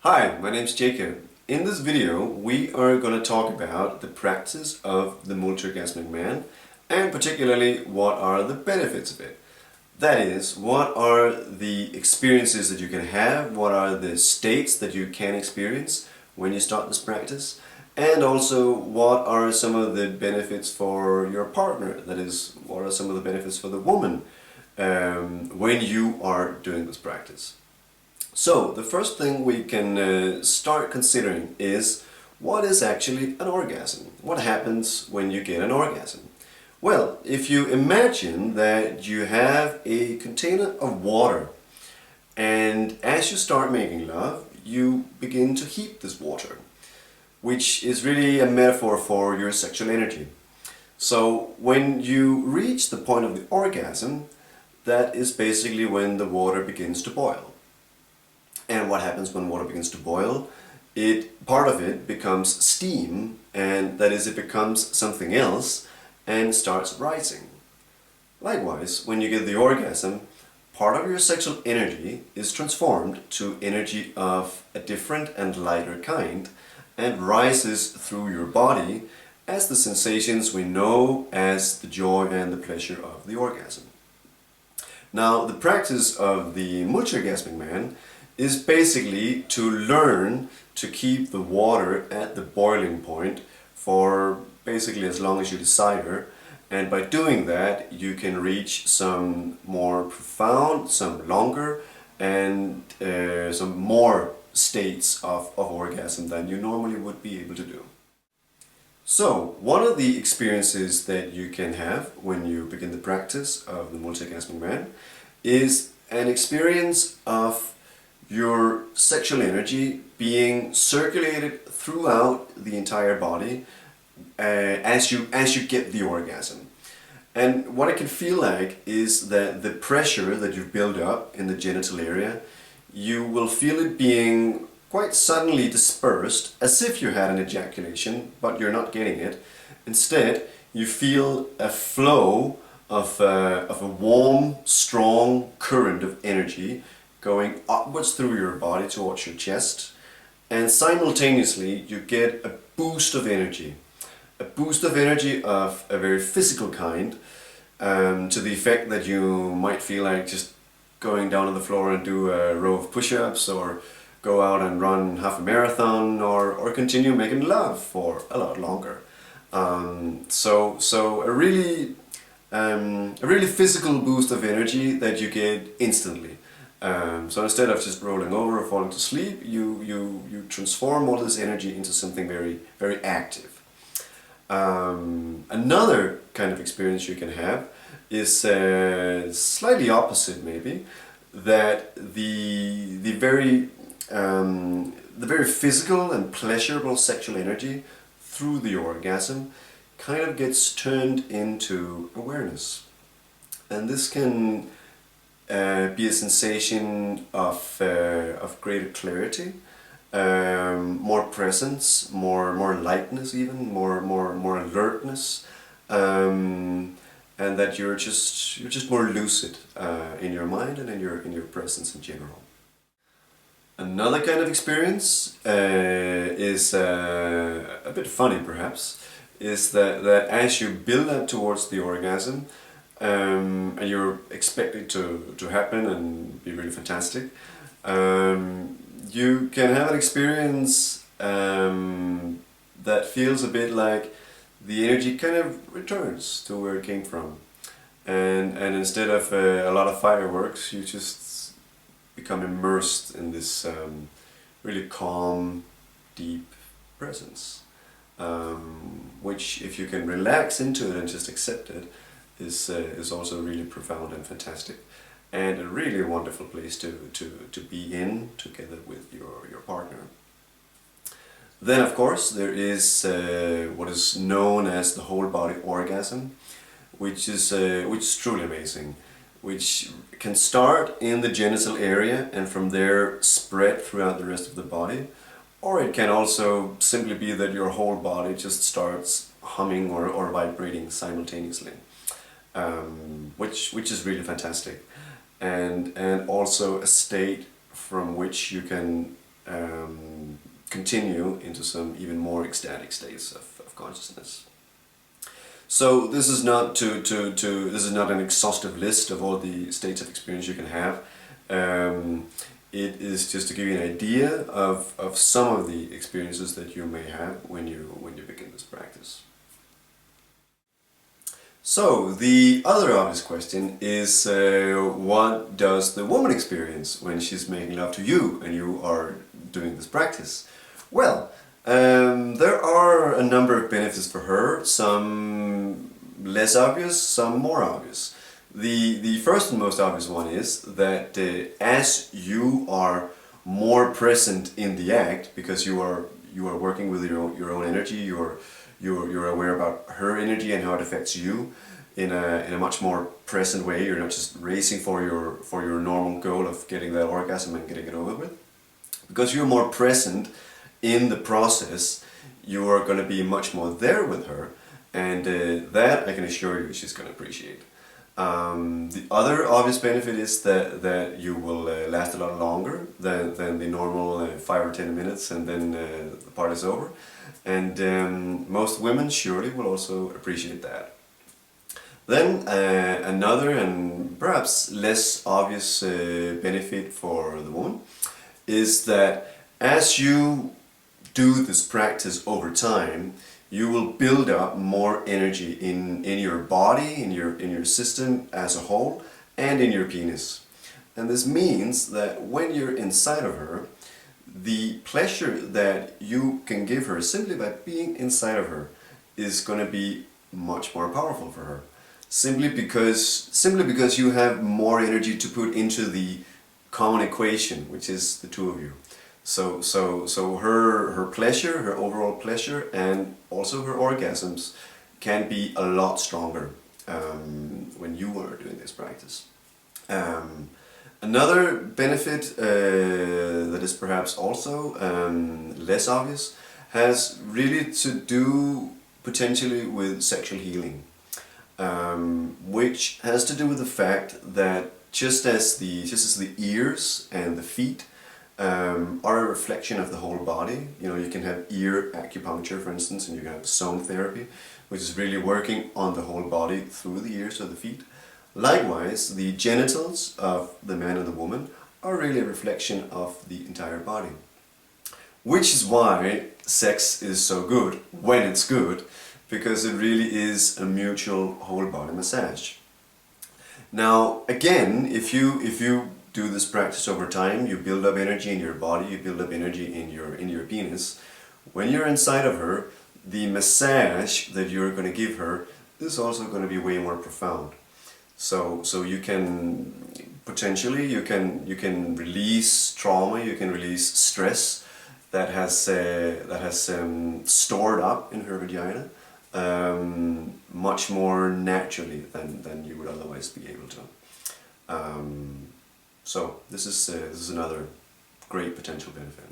Hi, my name's Jacob. In this video we are going to talk about the practice of the multi-orgasmic man and particularly what are the benefits of it. That is, what are the experiences that you can have, what are the states that you can experience when you start this practice, and also what are some of the benefits for your partner, that is, what are some of the benefits for the woman when you are doing this practice. So, the first thing we can start considering is what is actually an orgasm? What happens when you get an orgasm? Well, if you imagine that you have a container of water and as you start making love, you begin to heat this water, which is really a metaphor for your sexual energy. So, when you reach the point of the orgasm, that is basically when the water begins to boil. And what happens when water begins to boil? Part of it becomes steam, and that is, it becomes something else and starts rising. Likewise, when you get the orgasm, part of your sexual energy is transformed to energy of a different and lighter kind and rises through your body as the sensations we know as the joy and the pleasure of the orgasm. Now, the practice of the multi-orgasmic man is basically to learn to keep the water at the boiling point for basically as long as you desire, and by doing that you can reach some more profound, some longer, and some more states of orgasm than you normally would be able to do. So, one of the experiences that you can have when you begin the practice of the multi-orgasmic man is an experience of your sexual energy being circulated throughout the entire body as you get the orgasm. And what it can feel like is that the pressure that you've built up in the genital area, you will feel it being quite suddenly dispersed, as if you had an ejaculation, but you're not getting it. Instead, you feel a flow of a warm, strong current of energy going upwards through your body towards your chest, and simultaneously you get a boost of energy. A boost of energy of a very physical kind, to the effect that you might feel like just going down on the floor and do a row of push-ups, or go out and run half a marathon, or continue making love for a lot longer. So a really physical boost of energy that you get instantly. So instead of just rolling over or falling to sleep, you transform all this energy into something very, very active. Another kind of experience you can have is slightly opposite, maybe, that the very physical and pleasurable sexual energy through the orgasm kind of gets turned into awareness, and this can be a sensation of greater clarity, more presence, more lightness, even more alertness, and that you're just more lucid in your mind and in your presence in general. Another kind of experience is a bit funny, perhaps, is that as you build up towards the orgasm, and you're expecting to happen and be really fantastic, you can have an experience that feels a bit like the energy kind of returns to where it came from, and instead of a lot of fireworks, you just become immersed in this really calm, deep presence, which, if you can relax into it and just accept it, is also really profound and fantastic, and a really wonderful place to be in together with your partner. Then, of course, there is what is known as the whole body orgasm, which is truly amazing, which can start in the genital area and from there spread throughout the rest of the body, or it can also simply be that your whole body just starts humming or vibrating simultaneously. Which is really fantastic, and also a state from which you can continue into some even more ecstatic states of consciousness. So this is not this is not an exhaustive list of all the states of experience you can have. It is just to give you an idea of some of the experiences that you may have when you begin this practice. So the other obvious question is, what does the woman experience when she's making love to you and you are doing this practice? Well, there are a number of benefits for her, some less obvious, some more obvious. The first and most obvious one is that as you are more present in the act, because you are working with your own energy, you're aware about her energy and how it affects you in a much more present way. You're not just racing for your normal goal of getting that orgasm and getting it over with. Because you're more present in the process, you are going to be much more there with her, and that I can assure you she's going to appreciate. The other obvious benefit is that you will last a lot longer than the normal 5 or 10 minutes, and then the part is over. And most women surely will also appreciate that. Then another and perhaps less obvious benefit for the woman is that as you do this practice over time, you will build up more energy in your body, in your system as a whole, and in your penis. And this means that when you're inside of her, the pleasure that you can give her simply by being inside of her is going to be much more powerful for her. Simply because you have more energy to put into the common equation, which is the two of you. So her pleasure, her overall pleasure, and also her orgasms can be a lot stronger when you are doing this practice. Another benefit that is perhaps also less obvious has really to do potentially with sexual healing, which has to do with the fact that just as the ears and the feet are a reflection of the whole body. You know, you can have ear acupuncture, for instance, and you can have zone therapy, which is really working on the whole body through the ears or the feet. Likewise, the genitals of the man and the woman are really a reflection of the entire body. Which is why sex is so good, when it's good, because it really is a mutual whole body massage. Now, again, if you do this practice over time, you build up energy in your body, you build up energy in your penis. When you're inside of her, the massage that you're going to give her is also going to be way more profound. So you can potentially you can release trauma, you can release stress that has stored up in her vagina much more naturally than you would otherwise be able to. So this is another great potential benefit.